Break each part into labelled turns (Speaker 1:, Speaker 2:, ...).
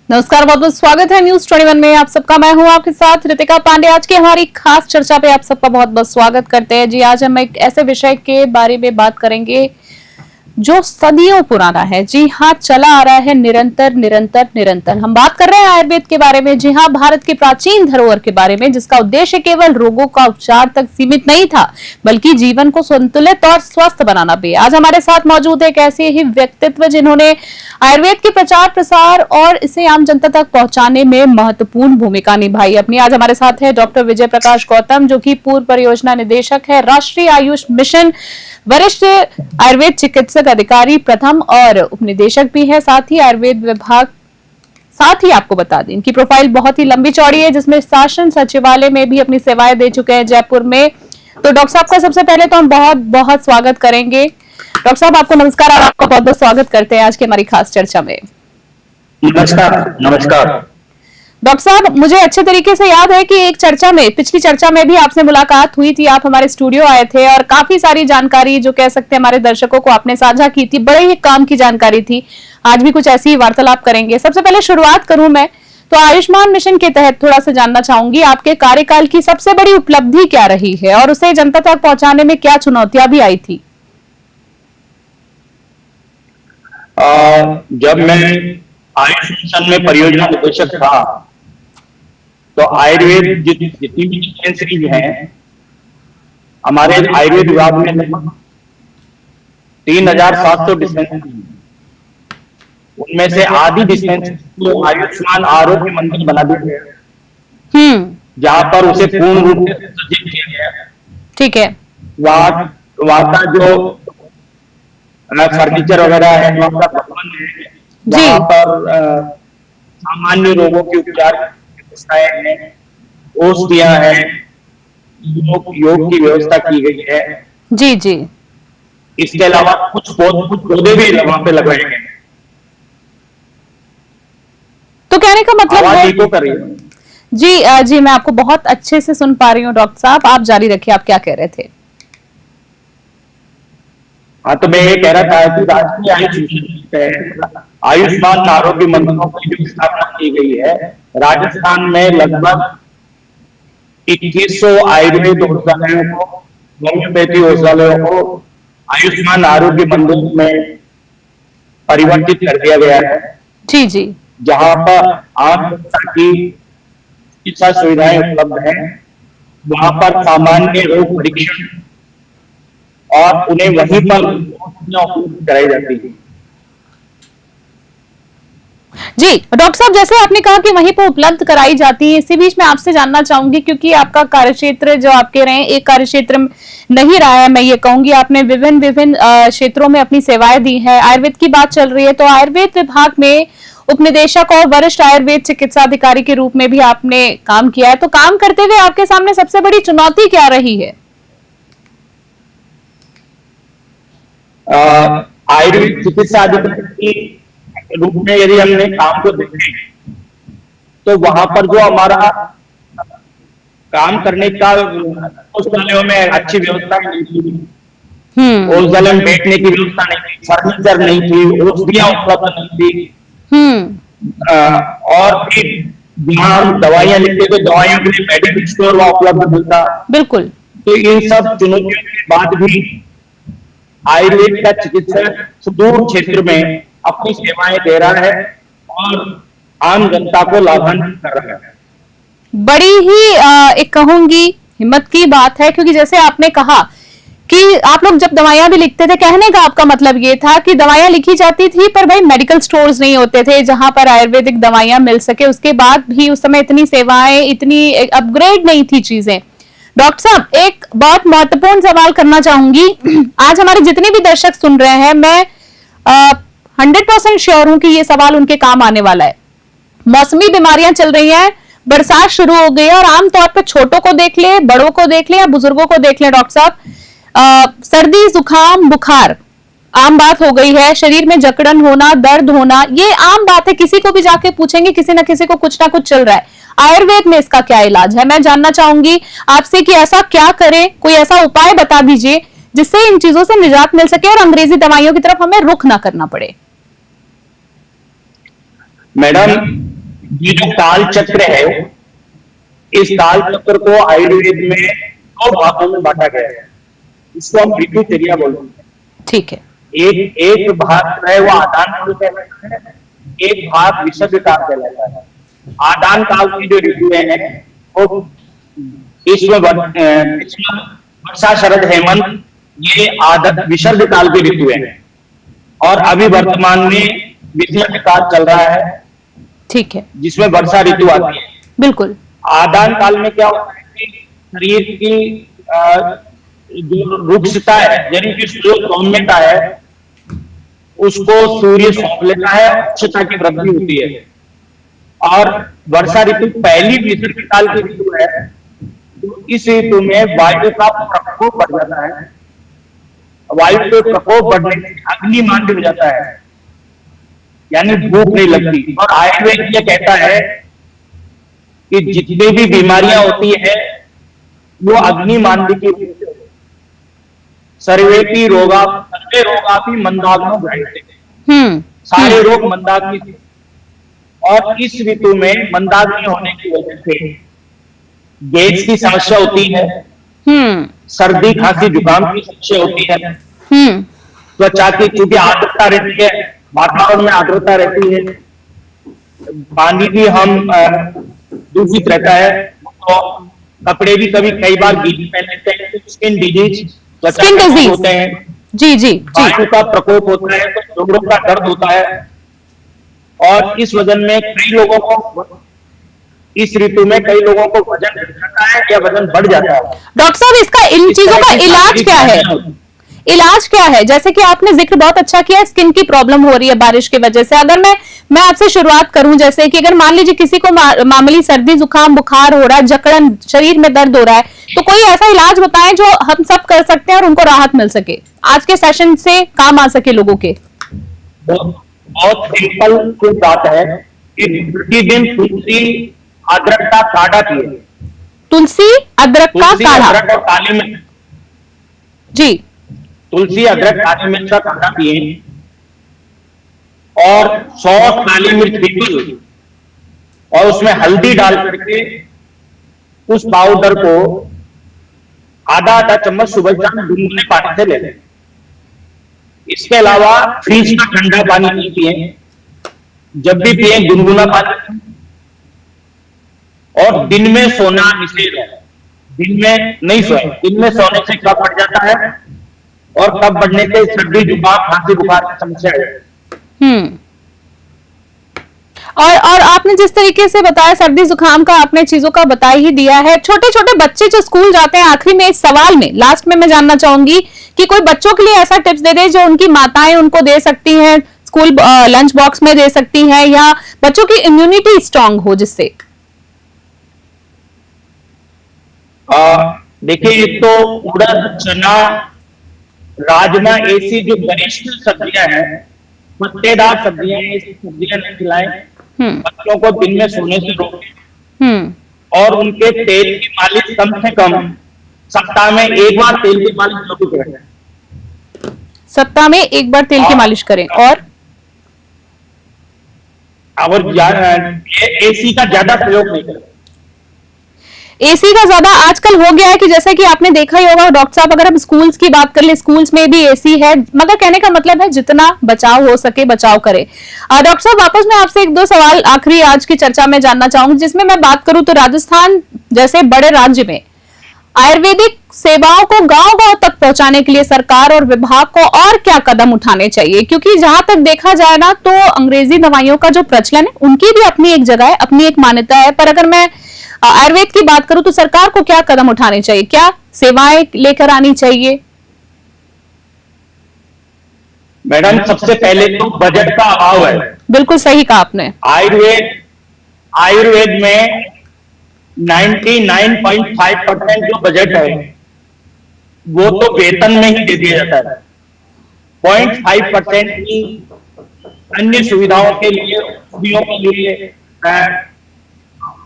Speaker 1: नमस्कार, बहुत बहुत स्वागत है न्यूज 21 में। आप सबका मैं हूं आपके साथ रितिका पांडे। आज की हमारी खास चर्चा पे आप सबका बहुत बहुत स्वागत करते हैं। जी, आज हम एक ऐसे विषय के बारे में बात करेंगे जो सदियों पुराना है। जी हाँ, चला आ रहा है निरंतर निरंतर निरंतर। हम बात कर रहे हैं आयुर्वेद के बारे में। जी हाँ, भारत की प्राचीन धरोहर के बारे में, जिसका उद्देश्य केवल रोगों का उपचार तक सीमित नहीं था, बल्कि जीवन को संतुलित और स्वस्थ बनाना भी। आज हमारे साथ मौजूद है एक ऐसे ही व्यक्तित्व जिन्होंने आयुर्वेद के प्रचार प्रसार और इसे आम जनता तक पहुंचाने में महत्वपूर्ण भूमिका निभाई अपनी। आज हमारे साथ है डॉक्टर विजय प्रकाश गौतम, जो कि पूर्व परियोजना निदेशक है, राष्ट्रीय आयुष मिशन, वरिष्ठ आयुर्वेद चिकित्सक अधिकारी प्रथम और उपनिदेशक भी है, साथ ही आयुर्वेद विभाग। साथ ही आपको बता दें, इनकी प्रोफाइल बहुत ही लंबी चौड़ी है, जिसमें शासन सचिवालय में भी अपनी सेवाएं दे चुके हैं जयपुर में। तो डॉक्टर साहब का सबसे पहले तो हम बहुत बहुत स्वागत करेंगे। डॉक्टर साहब, आपको नमस्कार और आपका बहुत बहुत स्वागत करते हैं आज की हमारी खास चर्चा में।
Speaker 2: नमस्कार। नमस्कार
Speaker 1: डॉक्टर साहब, मुझे अच्छे तरीके से याद है कि एक चर्चा में, पिछली चर्चा में भी आपसे मुलाकात हुई थी। आप हमारे स्टूडियो आए थे और काफी सारी जानकारी, जो कह सकते हैं हमारे दर्शकों को, आपने साझा की थी। बड़े ही काम की जानकारी थी। आज भी कुछ ऐसी ही वार्तालाप करेंगे। सबसे पहले शुरुआत करूं मैं तो आयुष्मान मिशन के तहत थोड़ा सा जानना चाहूंगी, आपके कार्यकाल की सबसे बड़ी उपलब्धि क्या रही है और उसे जनता तक पहुंचाने में क्या चुनौतियां भी आई थी?
Speaker 2: जब मैं आयुष मिशन में परियोजना निदेशक था, तो आयुर्वेद जितनी भी डिस्पेंसरीज हैं हमारे आयुर्वेद विभाग में, लगभग 3700 डिस्पेंसरी, उनमें से आधी डिस्पेंसरी को आयुष्मान आरोग्य मंदिर बना दिया गया, जहां पर उसे पूर्ण रूप से सज्जित किया गया।
Speaker 1: ठीक है।
Speaker 2: वहां का जो फर्नीचर वगैरह है, वहां का प्रबंध है, वहां पर सामान्य रोगों के उपचार व्यवस्थाएं हैं, औषधियां हैं, योग की व्यवस्था की गई है।
Speaker 1: जी जी।
Speaker 2: इसके अलावा कुछ पौधे भी वहां पे लगाए गए हैं।
Speaker 1: तो कहने का मतलब है
Speaker 2: कर रही है।
Speaker 1: जी जी, मैं आपको बहुत अच्छे से सुन पा रही हूँ डॉक्टर साहब। आप जारी रखिए, आप क्या कह रहे थे?
Speaker 2: हाँ, तो मैं ये कह रहा था कि राष्ट्रीय आयुष मिशन आयुष्मान आरोग्य मंदिरों की जो स्थापना की गई है, राजस्थान में लगभग 2100 आयुर्वेद औषधालयों को, होम्योपैथी औषधालयों को आयुष्मान आरोग्य मंदिर में परिवर्तित कर दिया गया है।
Speaker 1: जी जी।
Speaker 2: जहां पर आम जनता की चिकित्सा सुविधाएं उपलब्ध हैं, वहां पर सामान्य रोग परीक्षण और उन्हें वहीं पर उपलब्ध कराई जाती है।
Speaker 1: जी डॉक्टर साहब, जैसे आपने कहा कि वहीं पर उपलब्ध कराई जाती है, इसी बीच में आपसे जानना चाहूंगी, क्योंकि आपका कार्यक्षेत्र जो आप कह रहे हैं एक कार्यक्षेत्र नहीं रहा है, मैं ये कहूंगी आपने विभिन्न विभिन्न क्षेत्रों में अपनी सेवाएं दी हैं। आयुर्वेद की बात चल रही है तो आयुर्वेद विभाग में उपनिदेशक और वरिष्ठ आयुर्वेद चिकित्सा अधिकारी के रूप में भी आपने काम किया है। तो काम करते हुए आपके सामने सबसे बड़ी चुनौती क्या रही है?
Speaker 2: आयुर्वेद चिकित्सा अधिकारी के रूप में यदि हमने काम को देखें, तो वहां पर जो हमारा काम करने का, औषधालयों में अच्छी व्यवस्था नहीं थी, औषधालय में बैठने की व्यवस्था नहीं थी, फर्नीचर नहीं थी, औषधियां उपलब्ध नहीं थी, और फिर जहां हम दवाइयां लिखते थे, दवाइयों के लिए मेडिकल स्टोर वहां उपलब्ध नहीं था।
Speaker 1: बिल्कुल।
Speaker 2: तो इन सब चुनौतियों के बाद भी आयुर्वेद का चिकित्सक सुदूर क्षेत्र में अपनी सेवाएं दे रहा है और आम जनता को लाभान्वित कर रहा है।
Speaker 1: बड़ी ही एक कहूंगी हिम्मत की बात है, क्योंकि जैसे आपने कहा कि आप लोग जब दवाइयां भी लिखते थे, कहने का आपका मतलब ये था कि दवाइयां लिखी जाती थी पर भाई मेडिकल स्टोर्स नहीं होते थे जहां पर आयुर्वेदिक दवाइयां मिल सके। उसके बाद भी उस समय इतनी सेवाएं, इतनी अपग्रेड नहीं थी चीजें। डॉक्टर साहब, एक बहुत महत्वपूर्ण सवाल करना चाहूंगी। आज हमारे जितने भी दर्शक सुन रहे हैं, मैं 100% श्योर हूं कि ये सवाल उनके काम आने वाला है। मौसमी बीमारियां चल रही हैं, बरसात शुरू हो गई है और आमतौर पर छोटों को देख ले, बड़ों को देख ले या बुजुर्गों को देख ले डॉक्टर साहब, सर्दी, जुकाम, बुखार आम बात हो गई है। शरीर में जकड़न होना, दर्द होना, ये आम बात है। किसी को भी जाके पूछेंगे, किसी ना किसी को कुछ ना कुछ चल रहा है। आयुर्वेद में इसका क्या इलाज है? मैं जानना चाहूंगी आपसे कि ऐसा क्या करें, कोई ऐसा उपाय बता दीजिए जिससे इन चीजों से निजात मिल सके और अंग्रेजी दवाइयों की तरफ हमें रुख ना करना पड़े।
Speaker 2: मैडम, ये जो काल चक्र है, इस काल चक्र को आयुर्वेद में दो भागों में बांटा गया है। इसको हम ऋतुचर्या बोलते हैं।
Speaker 1: ठीक है।
Speaker 2: एक भाग है वो आदान काल कहलाता है, एक भाग विषुद्ध काल कहलाता है। आदान काल की जो ऋतु है वो इसमें वर्षा, शरद, हेमंत, ये विषुद्ध काल की ऋतु है। और अभी वर्तमान में विषुद्ध काल चल रहा है,
Speaker 1: ठीक है,
Speaker 2: जिसमें वर्षा ऋतु आती है।
Speaker 1: बिल्कुल।
Speaker 2: आदान काल में क्या होता है कि शरीर की जो रुक्षता है, यानी कि जो सौम्यता है, उसको सूर्य सौंप लेता है, उच्चता की वृद्धि होती है। और वर्षा ऋतु पहली विषुद्ध काल की ऋतु है, तो इस ऋतु में वायु का प्रकोप बढ़ जाता है। वायु के प्रकोप बढ़ने से अग्नि मांद्य हो जाता है, यानी भूख नहीं लगती। और आयुर्वेद ये कहता है कि जितनी भी बीमारियां होती है वो अग्नि मांद्य की वजह से, सर्वे रोगापि मंदाग्नो जायते, सारे रोग मंदाग्नि से। और इस ऋतु में मंदाग्नि होने की वजह से गैस की समस्या होती है, सर्दी, खांसी, जुकाम की समस्या होती है, त्वचा की, क्योंकि आर्द्रता रहती है, वातावरण में आर्द्रता रहती है, पानी भी हम दूषित रहता है, तो कपड़े भी कई बार गीले पहन लेते हैं, स्किन डिजीज, त्वचा होते हैं,
Speaker 1: जी जी,
Speaker 2: वायु का प्रकोप होता है, तो जोड़ों का दर्द होता है। और इस वजन में कई लोगों को, इस ऋतु में कई लोगों को वजन घट जाता है या वजन बढ़ जाता है।
Speaker 1: डॉक्टर साहब, इसका इन चीजों का इलाज क्या है? इलाज क्या है? जैसे कि आपने जिक्र बहुत अच्छा किया, स्किन की प्रॉब्लम हो रही है बारिश की वजह से। अगर मैं आपसे शुरुआत करूं, जैसे कि अगर मान लीजिए किसी को मामूली सर्दी, जुकाम, बुखार हो रहा है, जकड़न, शरीर में दर्द हो रहा है, तो कोई ऐसा इलाज बताएं जो हम सब कर सकते हैं और उनको राहत मिल सके, आज के सेशन से काम आ सके लोगों के।
Speaker 2: बहुत सिंपल बात है कि प्रतिदिन तुलसी अदरक का काढ़ा पिए।
Speaker 1: तुलसी अदरक का काढ़ा,
Speaker 2: अदरक और काली मिर्च,
Speaker 1: जी,
Speaker 2: तुलसी, अदरक, काली मिर्च का काढ़ा पिए। और 100 काली मिर्च बिल्कुल, और उसमें हल्दी डाल करके उस पाउडर को आधा चम्मच सुबह शाम गुनगुने पानी से ले लें। इसके अलावा फ्रिज का ठंडा पानी नहीं पिए, जब भी पिए गुनगुना पानी। और दिन में सोना निषेध है, दिन में नहीं सोए। दिन में सोने से कफ बढ़ जाता है, और कफ बढ़ने से सर्दी, जुकाम, खांसी, बुखार की समस्या है।
Speaker 1: और आपने जिस तरीके से बताया सर्दी जुकाम का, आपने चीजों का बता ही दिया है। छोटे छोटे बच्चे जो स्कूल जाते हैं, आखिरी में इस सवाल में, लास्ट में मैं जानना चाहूंगी कि कोई बच्चों के लिए ऐसा टिप्स दे दे जो उनकी माताएं उनको दे सकती हैं, स्कूल लंच बॉक्स में दे सकती हैं, या बच्चों की इम्यूनिटी स्ट्रांग हो जिससे।
Speaker 2: देखिए, एक तो उड़द, चना, राजमा, ऐसी जो वरिष्ठ सब्जियां हैं, पत्तेदार सब्जियां हैं, ऐसी सब्जियां नहीं खिलाएं। बच्चों को दिन में सोने से रोकें। और उनके तेल की मालिश कम से कम सप्ताह में एक बार तेल की मालिश जरूर करें।
Speaker 1: सप्ताह में एक बार तेल की मालिश करें। और
Speaker 2: एसी का ज्यादा प्रयोग नहीं करें।
Speaker 1: एसी का ज्यादा आजकल हो गया है कि जैसे कि आपने देखा ही होगा डॉक्टर साहब, अगर हम स्कूल्स की बात कर ले, स्कूल्स में भी एसी है, मगर कहने का मतलब है जितना बचाव हो सके बचाव करें। डॉक्टर साहब, वापस मैं आपसे एक दो सवाल आखिरी आज की चर्चा में जानना चाहूंगी, जिसमें मैं बात करूं तो राजस्थान जैसे बड़े राज्य में आयुर्वेदिक सेवाओं को गांव-गांव तक पहुंचाने के लिए सरकार और विभाग को और क्या कदम उठाने चाहिए? क्योंकि जहां तक देखा जाए ना, तो अंग्रेजी दवाइयों का जो प्रचलन है, उनकी भी अपनी एक जगह है, अपनी एक मान्यता है, पर अगर मैं आयुर्वेद की बात करूं तो सरकार को क्या कदम उठाने चाहिए, क्या सेवाएं लेकर आनी चाहिए?
Speaker 2: मैडम, सबसे पहले तो बजट का अभाव है।
Speaker 1: बिल्कुल सही कहा आपने।
Speaker 2: आयुर्वेद में 99.5% जो बजट है वो तो वेतन में ही दे दिया जाता है। 0.5% की अन्य सुविधाओं के लिए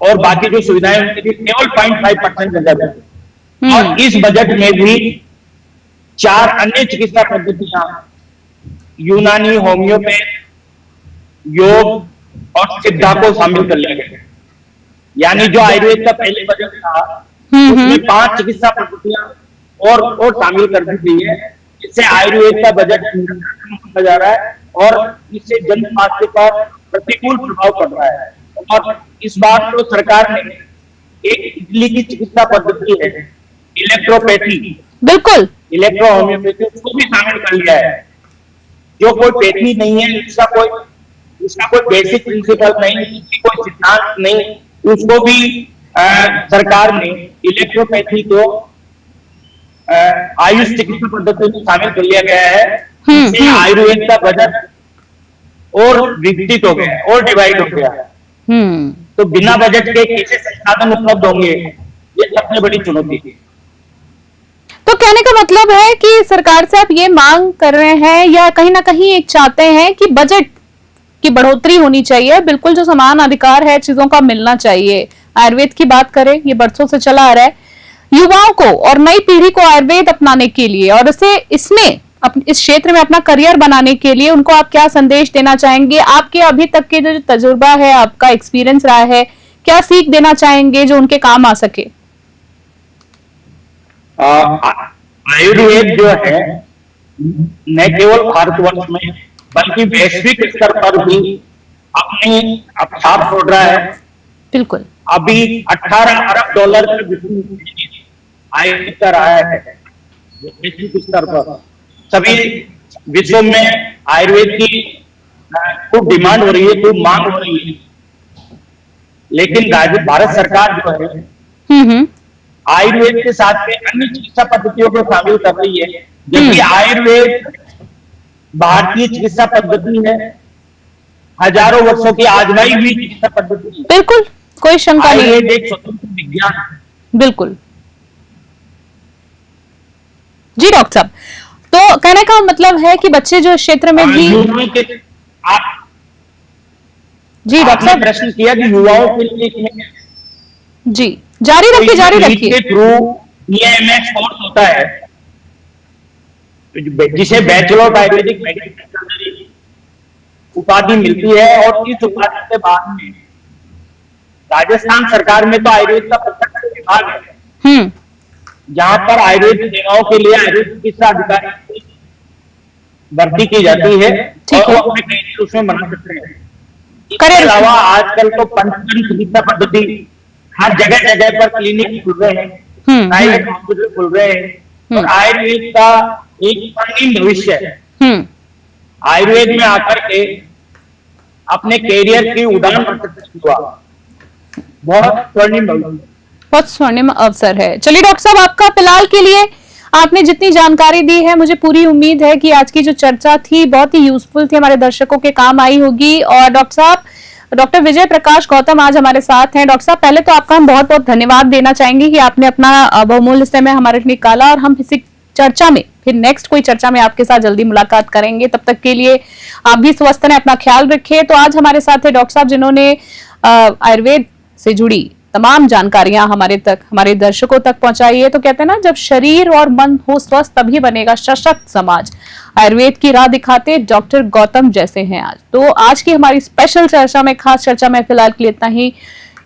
Speaker 2: और बाकी जो सुविधाएं उनके लिए केवल 0.5% बजट है। और इस बजट में भी 4 अन्य चिकित्सा पद्धतियां, यूनानी, होम्योपैथ, योग, और सिद्धा को शामिल कर लिया गया। यानी जो आयुर्वेद का पहले बजट था उसमें 5 चिकित्सा पद्धतियां और शामिल कर दी गई है, इससे आयुर्वेद का बजट होता जा रहा है और इससे जन स्वास्थ्य पर प्रतिकूल प्रभाव पड़ रहा है। और इस बार तो सरकार ने एक इटली की चिकित्सा पद्धति है इलेक्ट्रोपैथी,
Speaker 1: बिल्कुल
Speaker 2: इलेक्ट्रो होम्योपैथी, उसको भी शामिल कर लिया है। जो कोई पैथी नहीं है, इसका कोई बेसिक प्रिंसिपल नहीं, इसकी कोई सिद्धांत नहीं, उसको भी सरकार ने इलेक्ट्रोपैथी को आयुष चिकित्सा पद्धति में शामिल कर लिया गया है। इससे आयुर्वेद का बजट और विकसित हो गया और डिवाइड हो गया। तो बिना बजट के कैसे संसाधन उपलब्ध होंगे, ये सबसे बड़ी चुनौती है।
Speaker 1: तो कहने का मतलब है कि सरकार से आप ये मांग कर रहे हैं या कहीं ना कहीं एक चाहते हैं कि बजट की बढ़ोतरी होनी चाहिए, बिल्कुल जो समान अधिकार है चीजों का मिलना चाहिए। आयुर्वेद की बात करें, ये बरसों से चला आ रहा है। युवाओं को और नई पीढ़ी को आयुर्वेद अपनाने के लिए और इसमें इस क्षेत्र में अपना करियर बनाने के लिए उनको आप क्या संदेश देना चाहेंगे? आपके अभी तक के जो तजुर्बा है, आपका एक्सपीरियंस रहा है, क्या सीख देना चाहेंगे जो उनके काम आ सके?
Speaker 2: आयुर्वेद जो है न केवल भारतवर्ष में बल्कि वैश्विक स्तर पर भी अपनी छाप छोड़ रहा है।
Speaker 1: बिल्कुल।
Speaker 2: अभी 18 अरब डॉलर आयुर्वेद का रहा है वैश्विक स्तर पर। सभी विश्व में आयुर्वेद की खूब डिमांड हो रही है, खूब मांग हो रही है, लेकिन भारत सरकार जो है आयुर्वेद के साथ में अन्य चिकित्सा पद्धतियों को शामिल कर रही है, जबकि आयुर्वेद भारतीय चिकित्सा पद्धति है, हजारों वर्षों की आजमाई हुई चिकित्सा पद्धति है।
Speaker 1: बिल्कुल, कोई शंका नहीं।
Speaker 2: आयुर्वेद एक स्वतंत्र विज्ञान है।
Speaker 1: बिल्कुल जी डॉक्टर साहब, तो कहने का मतलब है कि बच्चे जो क्षेत्र में भी जी डॉक्टर साहब
Speaker 2: प्रश्न किया कि युवाओं के लिए
Speaker 1: जी जारी रखिए, जारी रखिए।
Speaker 2: के थ्रू BAMS कोर्स होता है जिसे बैचलर ऑफ आयुर्वेदिक मेडिसिन उपाधि मिलती है, और इस उपाधि के बाद में राजस्थान सरकार में तो आयुर्वेद का प्रत्यक्ष विभाग है जहां पर आयुर्वेद सेवाओं के लिए आयुर्वेद चिकित्सा अधिकारी की भर्ती की जाती है और वो अपने करियर उसमें बना सकते हैं। इसके अलावा आजकल तो पंचकर्म चिकित्सा पद्धति हर जगह जगह पर क्लिनिक खुल रहे हैं, प्राइवेट हॉस्पिटल खुल रहे हैं, और आयुर्वेद का एक स्वर्णिम भविष्य है। आयुर्वेद में आकर के अपने कैरियर की उड़ान भर हुआ, बहुत स्वर्णिम भविष्य,
Speaker 1: बहुत स्वर्णिम अवसर है। चलिए डॉक्टर साहब, आपका फिलहाल के लिए आपने जितनी जानकारी दी है, मुझे पूरी उम्मीद है कि आज की जो चर्चा थी बहुत ही यूजफुल थी, हमारे दर्शकों के काम आई होगी। और डॉक्टर साहब, डॉक्टर विजय प्रकाश गौतम आज हमारे साथ हैं। डॉक्टर साहब, पहले तो आपका हम बहुत बहुत धन्यवाद देना चाहेंगे कि आपने अपना बहुमूल्य समय हमारे लिए निकाला, और हम इसी चर्चा में फिर नेक्स्ट कोई चर्चा में आपके साथ जल्दी मुलाकात करेंगे। तब तक के लिए आप भी स्वस्थ रहें, अपना ख्याल रखिए। तो आज हमारे साथ है डॉक्टर साहब जिन्होंने आयुर्वेद से जुड़ी तमाम जानकारियां हमारे दर्शकों तक पहुंचाई है। तो कहते हैं ना, जब शरीर और मन हो स्वस्थ तभी बनेगा सशक्त समाज। आयुर्वेद की राह दिखाते डॉक्टर गौतम जैसे हैं आज। तो आज की हमारी स्पेशल चर्चा में, खास चर्चा में फिलहाल के लिए इतना ही।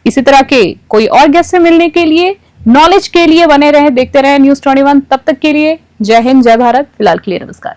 Speaker 1: इसी तरह के कोई और गेस्ट से मिलने के लिए, नॉलेज के लिए बने रहे, देखते रहे न्यूज़ 21। तब तक के लिए जय हिंद, जय भारत। फिलहाल के लिए नमस्कार।